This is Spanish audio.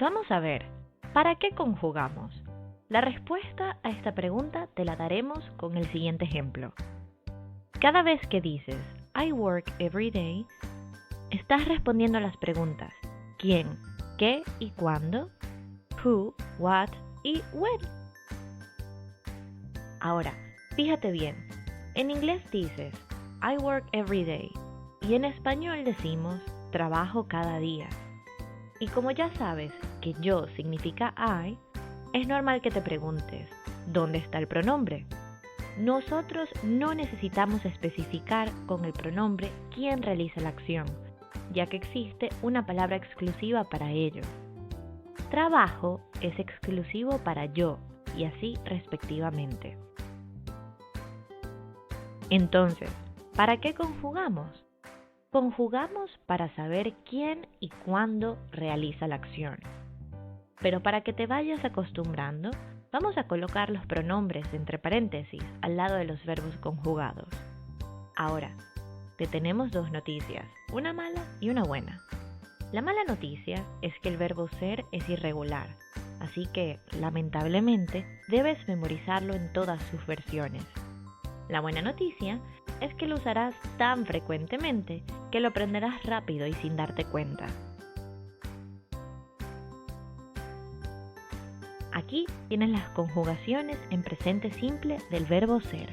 Vamos a ver, ¿para qué conjugamos? La respuesta a esta pregunta te la daremos con el siguiente ejemplo. Cada vez que dices I work every day, estás respondiendo a las preguntas ¿quién?, ¿qué y cuándo?, who, what y when. Ahora, fíjate bien, en inglés dices I work every day y en español decimos trabajo cada día. Y como ya sabes que yo significa I, es normal que te preguntes ¿dónde está el pronombre? Nosotros no necesitamos especificar con el pronombre quién realiza la acción, ya que existe una palabra exclusiva para ello. Trabajo es exclusivo para yo y así respectivamente. Entonces, ¿para qué conjugamos? Conjugamos para saber quién y cuándo realiza la acción. Pero para que te vayas acostumbrando, vamos a colocar los pronombres entre paréntesis al lado de los verbos conjugados. Ahora, te tenemos dos noticias, una mala y una buena. La mala noticia es que el verbo ser es irregular, así que, lamentablemente, debes memorizarlo en todas sus versiones. La buena noticia es que lo usarás tan frecuentemente que lo aprenderás rápido y sin darte cuenta. Aquí tienes las conjugaciones en presente simple del verbo ser.